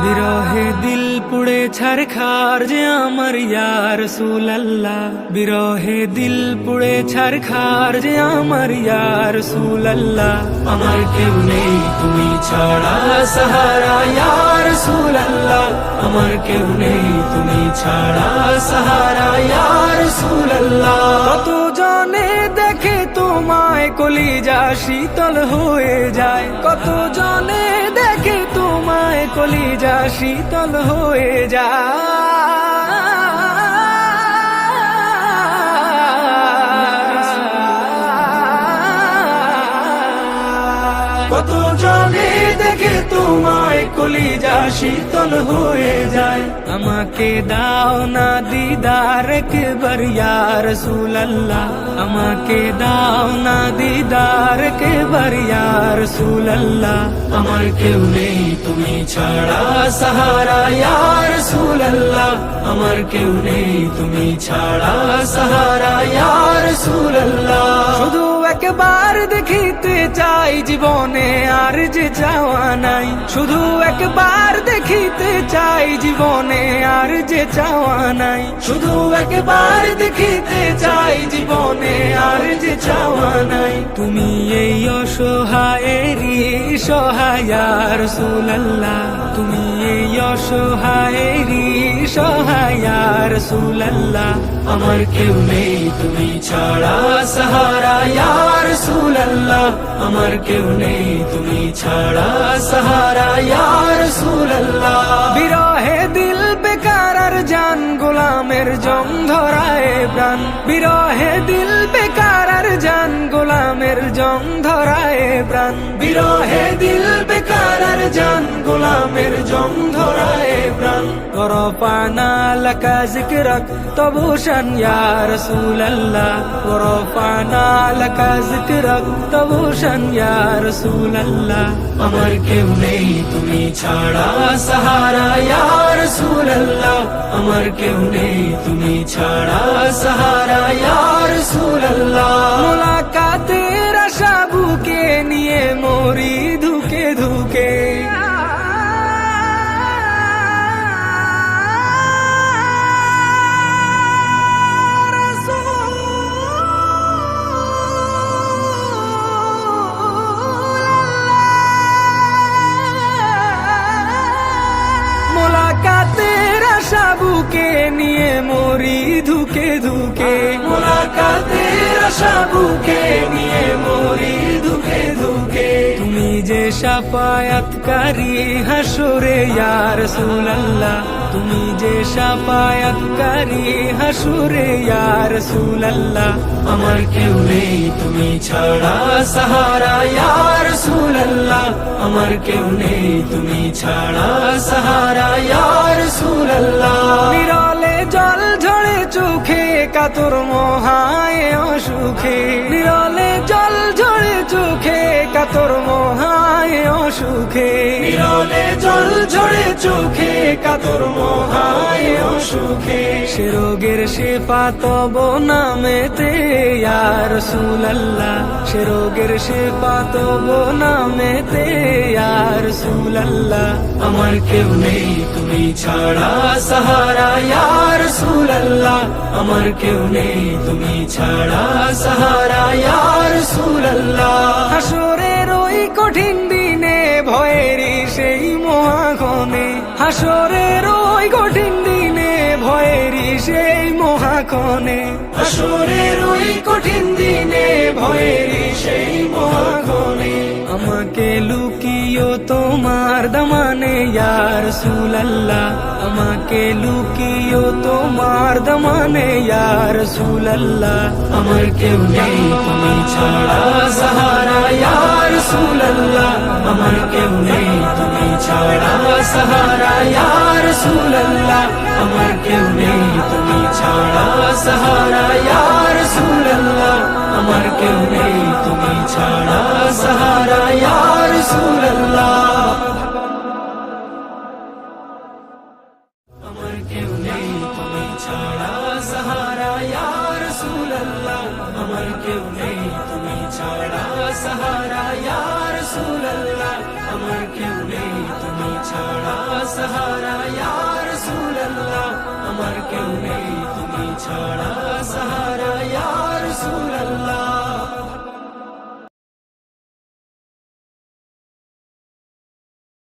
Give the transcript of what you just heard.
বিরহে দিল পুড়ে ছারখার যে আমার ইয়া রাসূলুল্লাহ, বিরহে দিল পুড়ে ছারখার যে আমার ইয়া রাসূলুল্লাহ। আমার কেউ নেই তুমি ছাড়া সাহারা ইয়া রাসূলুল্লাহ, আমার কেউ নেই তুমি ছাড়া সাহারা ইয়া রাসূলুল্লাহ। কত জনে দেখে তোমায় কলিজা শীতল হয়ে যায়, কত জনে দেখে তোমায় কলিজা শীতল হয়ে যায়, কত জনে দেখে তোমায় কলিজা শীতল হয়ে যায়। আমাকে দাও না দিদার একবার ইয়া রাসূলুল্লাহ, আমাকে দাও না দিদার একবার ইয়া রাসূলুল্লাহ। আমার কেউ নেই তুমি ছাড়া সাহারা ইয়া রাসূলুল্লাহ, আমার কেউ নেই তুমি ছাড়া সাহারা ইয়া রাসূলুল্লাহ। শুধু একবার দেখিতে চাই জীবনে আর যে চাওয়া নাই, শুধু একবার দেখিতে চাই জীবনে আর যে চাওয়া নাই, শুধু একবার দেখিতে চাই জীবনে আর যে চাওয়া নাই। তুমি এই অসহায়েরই সহায় ইয়া রাসূলুল্লাহ, তুমি এই অসহায়েরই সহায় ইয়া রাসূলুল্লাহ। আমার কেউ নেই তুমি ছাড়া সাহারা ইয়া রাসূলুল্লাহ, আমার কেউ নেই তুমি ছাড়া সাহারা ইয়া রাসূলুল্লাহ। বিরহে দিল বেকার আর জান গোলামের জং ধরায় প্রাণ, বিরহে দিল বেকার আর জান গোলামের জং ধরায় প্রাণ, বিরহে দিল বেকার আর জান গোলামের জং ধরায় প্রাণ। ওরফানা লাকা যিকরাক তবুশান ইয়া রাসূলুল্লাহ, ওরফানা লাকা যিকরাক তবুশান ইয়া রাসূলুল্লাহ। আমার কেউ নেই তুমি ছাড়া সাহারা ইয়া রাসূলুল্লাহ, আমার কেউ নেই তুমি ছাড়া সাহারা ইয়া রাসূলুল্লাহ। মুলাকাতের আশা বুকে নিয়ে মরি ধুকে ধুকে, মুলাকাতের আশা বুকে নিয়ে মরি ধুকে ধুকে, মুলাকাতের আশা বুকে নিয়ে মরি ধুকে ধুকে। তুমি যে শাফায়াতকারী হাসরে ইয়া রাসূলুল্লাহ, তুমি যে শাফায়াতকারী হাসরে ইয়া রাসূলুল্লাহ। আমার কেউ নেই তুমি ছাড়া সাহারা ইয়া রাসূলুল্লাহ, আমার কেউ নেই তুমি ছাড়া সাহারা ইয়া রাসূলুল্লাহ। নিরলে জল ঝরে চোখে কাতর মহায় অসুখে, নিরলে জল ঝরে চোখে কাতর মহায় অসুখে, নিরলে জল ঝরে চোখে কাতর মহায় অসুখে। সে রোগের শেফা তব নামেতে ইয়া রাসূলুল্লাহ, সে রোগের শেফা তব নামেতে ইয়া রাসূলুল্লাহ। আমার কেউ নেই তুমি ছাড়া সাহারা ইয়া রাসূলুল্লাহ, আমার কেউ নেই তুমি ছাড়া সাহারা ইয়া রাসূলুল্লাহ। হাসরের ওই কঠিন দিনে ভয়েরই সেই মহাক্ষণে, হাসরের ওই কঠিন দিনে ভয়েরই সেই মহাক্ষণে, হাসরের ওই কঠিন দিনে ভয়েরই সেই মহাক্ষণে। আমাকে লুকিও তোমার দামানে ইয়া রাসূলুল্লাহ, আমাকে লুকিও তোমার দামানে ইয়া রাসূলুল্লাহ। আমার কেউ নেই তুমি ছাড়া সাহারা ইয়া রাসূলুল্লাহ, আমার কেউ নেই তুমি ছাড়া সাহারা ইয়া রাসূলুল্লাহ, আমার কেউ নেই তুমি ছাড়া সাহারা ইয়া রাসূলুল্লাহ, আমার কেউ নেই তুমি ছাড়া সাহারা ইয়া রাসূলুল্লাহ। আমার কেউ নেই তুমি ছাড়া সাহারা ইয়া রাসূলুল্লাহ, আমার কেউ নেই তুমি ছাড়া সাহারা ইয়া রাসূলুল্লাহ, আমার কেউ নেই তুমি ছাড়া সাহারা ইয়া রাসূলুল্লাহ আমার কেউ নেই তুমি ছাড়া সাহারা